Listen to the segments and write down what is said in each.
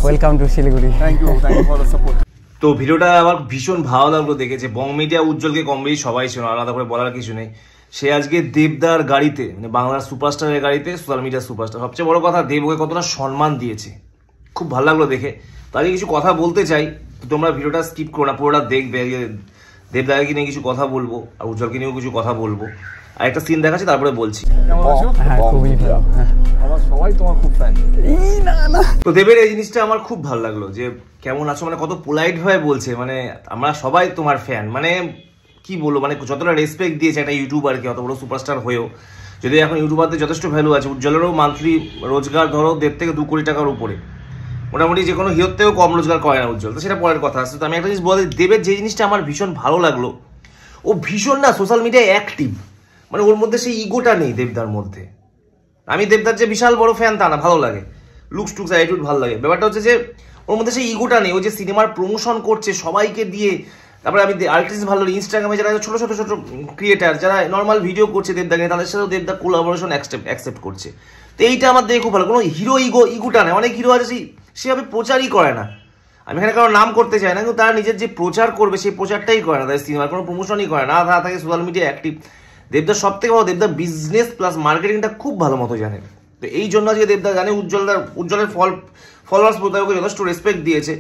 Welcome to Siliguri. Thank you for the support. তো ভিডিওটা আমার ভীষণ ভালো লাগলো দেখে, যে বং মিডিয়া উজ্জ্বলকে কম বেশি সবাই ছিল, আলাদা করে বলার কিছু নেই। সে আজকে দেবদার গাড়িতে, মানে বাংলার সুপারস্টারের গাড়িতে, সোশ্যাল মিডিয়ার সুপারস্টার, সবচেয়ে বড় কথা দেব ওকে কতটা সম্মান দিয়েছে, খুব ভালো লাগলো দেখে। তাকে কিছু কথা বলতে চাই, তোমরা ভিডিওটা স্কিপ করো না, পুরোটা দেখবে। দেবদাকে নিয়ে কিছু কথা বলবো আর উজ্জ্বলকে নিয়েও কিছু কথা বলবো, আর একটা সিন দেখাচ্ছি তারপরে বলছি। খুবই ভালো, আমার সবাই তোমার খুব ফ্যান। তো দেবের এই জিনিসটা আমার খুব ভালো লাগলো, যে কেমন আছো, মানে কত পোলাইট হয়ে বলছে, মানে আমরা সবাই তোমার ফ্যান, মানে কি বলবো, মানে যতটা রেসপেক্ট দিয়েছে একটা ইউটিউবারকে, অত বড় সুপারস্টার হয়েও। যদি এখন ইউটিউবারদের যথেষ্ট ভ্যালু আছে, উজ্জ্বলেরও মান্থলি রোজগার ধরো 1.5 থেকে 2 কোটি টাকার উপরে, মোটামুটি যে কোনো হিরোর থেকেও কম রোজগার করে না উজ্জ্বল, তো সেটা পরের কথা আসছে। তো আমি একটা জিনিস বলি, দেবের যে জিনিসটা আমার ভীষণ ভালো লাগলো, ও ভীষণ না সোশ্যাল মিডিয়ায় অ্যাক্টিভ, মানে ওর মধ্যে সেই ইগোটা নেই দেবদার মধ্যে। আমি দেবদার যে বিশাল বড় ফ্যান তা না, ভালো লাগে, লুকস টুকস অ্যাটিটিউড ভালো লাগে, ব্যাপারটা হচ্ছে যে ওর মধ্যে সেই ইগোটা নেই। ও যে সিনেমার প্রমোশন করছে সবাইকে দিয়ে, তারপরে আমি আর্টিস্ট ভালো, ইনস্টাগ্রামে যারা ছোট ছোট ছোট ক্রিয়েটার যারা নর্মাল ভিডিও করছে দেবদাকে, তাদের সাথেও দেবদা কোলাবোরেশন অ্যাকসেপ্ট করছে। তো এইটা আমার দেখে খুব ভালো, কোনো হিরো ইগোটা নেই। অনেক হিরো আছে সেভাবে প্রচারই করে না, আমি এখানে কারো নাম করতে চাই না, কিন্তু তারা নিজের যে প্রচার করবে সেই প্রচারটাই করে না, তাদের সিনেমার কোনো প্রমোশনই করে না, তারা থাকে সোশ্যাল মিডিয়া অ্যাক্টিভ। দেবদার সব থেকে ভালো, দেবদার বিজনেস প্লাস মার্কেটিংটা খুব ভালো মতো জানে। তো এই জন্য আজকে দেবদা জানে উজ্জ্বলের ফলোয়ার্স ওকে যথেষ্ট রেসপেক্ট দিয়েছে।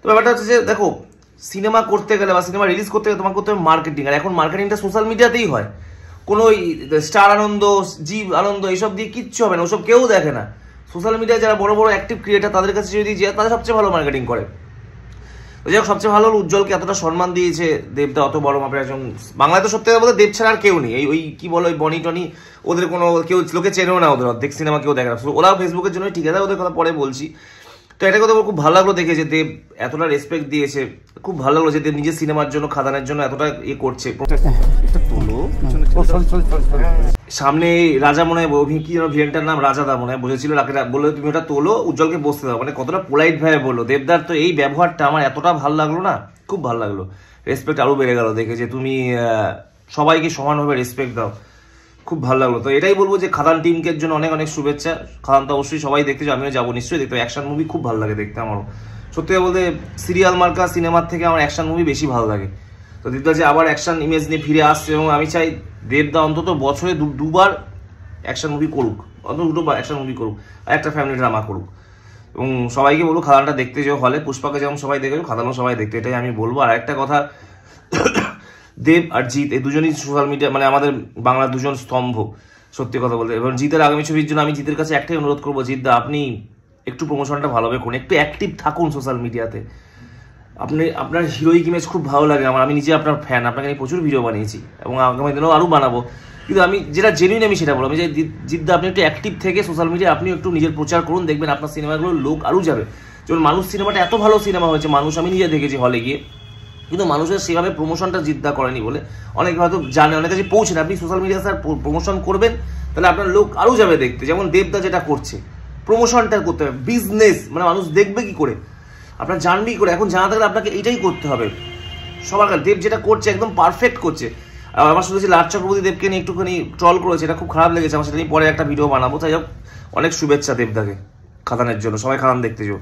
তো ব্যাপারটা হচ্ছে যে দেখো, সিনেমা করতে গেলে বা সিনেমা রিলিজ করতে গেলে তোমাকে করতে হবে মার্কেটিং, আর এখন মার্কেটিংটা সোশ্যাল মিডিয়াতেই হয়। কোনো ওই স্টার আনন্দ, জীব আনন্দ এইসব দিয়ে কিচ্ছু হবে না, ওসব কেউ দেখে না। সোশ্যাল মিডিয়ায় যারা বড় বড় অ্যাক্টিভ ক্রিয়েটার তাদের কাছে যদি যায়, তারা সবচেয়ে ভালো মার্কেটিং করে। যাই হোক, সবচেয়ে ভালো উজ্জ্বলকে এতটা সম্মান দিয়েছে দেবদা, অত বড় মাপের একজন। বাংলায় তো সত্যি কথা বলতে দেব ছাড়া আর কেউ নেই। ওই কি বলো, ওই বনি টনি, ওদের কোনো কেউ লোকে চেনেও না, ওদের অর্ধেক সিনেমা কেউ দেখে না, ওরাও ফেসবুকের জন্য ঠিক আছে, ওদের কথা পরে বলছি। তো এটা কথা খুব ভালো লাগলো দেখে, যে দেব এতটা রেসপেক্ট দিয়েছে, খুব ভালো লাগলো যে দেব নিজের সিনেমার জন্য, খাদানের জন্য এতটা ইয়ে করছে। সামনে রাজা মনে হয়, কি যেন ভিলেনটার নাম, রাজাদা মনে হয় বসেছিল, বললো তুমি ওটা তোলো, উজ্জ্বলকে বসতে দাও, মানে কতটা পোলাইট ভাবে বললো দেবদার। তো এই ব্যবহারটা আমার এতটা ভালো লাগলো না, খুব ভালো লাগলো, রেসপেক্ট আরো বেড়ে গেল দেখে, যে তুমি সবাইকে সমানভাবে রেসপেক্ট দাও, খুব ভালো লাগলো। তো এটাই বলবো যে খাদান টিমকে জন্য অনেক অনেক শুভেচ্ছা। খাদান তো অবশ্যই সবাই দেখতে যাও, আমিও যাবো নিশ্চয়ই দেখতে। অ্যাকশন মুভি খুব ভালো লাগে দেখতে আমারও, সত্যি বলতে সিরিয়াল মার্কা সিনেমার থেকে আমার অ্যাকশন মুভি বেশি ভালো লাগে। তো দেবদা যে আবার অ্যাকশন ইমেজ নিয়ে ফিরে আসছে, এবং আমি চাই দেবদা অন্তত বছরে দুবার অ্যাকশন মুভি করুক, অন্তত 2বার অ্যাকশন মুভি করুক, আর একটা ফ্যামিলি ড্রামা করুক। এবং সবাইকে বলবো খাদানটা দেখতে যাও হলে, পুষ্পাকে যেমন সবাই দেখে খাদানও সবাই দেখতে, এটাই আমি বলবো। আর একটা কথা, দেব আর জিৎ এই দুজনই সোশ্যাল মিডিয়া, মানে আমাদের বাংলার দুজন স্তম্ভ, সত্যি কথা বলতে। এবং জিতের আগামী ছবির জন্য আমি জিতের কাছে একটাই অনুরোধ করবো, জিতদা আপনি একটু প্রমোশনটা ভালোভাবে করুন, একটু অ্যাক্টিভ থাকুন সোশ্যাল মিডিয়াতে। আপনার হিরোইক ইমেজ খুব ভালো লাগে আমার, আমি নিজে আপনার ফ্যান, আপনাকে আমি প্রচুর ভিডিও বানিয়েছি এবং আগামী দিনেও আরও বানাবো। কিন্তু আমি যেটা জেনুইন আমি সেটা বলবো, আমি যে জিতদা আপনি একটু অ্যাক্টিভ থেকে সোশ্যাল মিডিয়া আপনি একটু নিজের প্রচার করুন, দেখবেন আপনার সিনেমাগুলোর লোক আরও যাবে। যেমন মানুষ সিনেমাটা এত ভালো সিনেমা হয়েছে, মানুষ আমি নিজে দেখেছি হলে গিয়ে, কিন্তু মানুষের সেভাবে প্রমোশনটা জিতদা করেনি বলে অনেকে হয়তো জানে, অনেক কাছে পৌঁছে না। আপনি সোশ্যাল মিডিয়া স্যার প্রমোশন করবেন, তাহলে আপনার লোক আরও যাবে দেখতে। যেমন দেবদা যেটা করছে, প্রমোশনটা করতে হবে, বিজনেস, মানে মানুষ দেখবে কি করে, আপনার জানবি করে, এখন জানা থাকলে আপনাকে এইটাই করতে হবে সবার কাছে। দেব যেটা করছে একদম পারফেক্ট করছে। আর আমার শুনেছি রাজ চক্রবর্তী দেবকে নিয়ে একটুখানি ট্রল করেছে, এটা খুব খারাপ লেগেছে আমার, সেটা নিয়ে পরে একটা ভিডিও বানাবো। তাই হোক, অনেক শুভেচ্ছা দেবদাকে খাদানের জন্য, সবাই খাদান দেখতে যাও।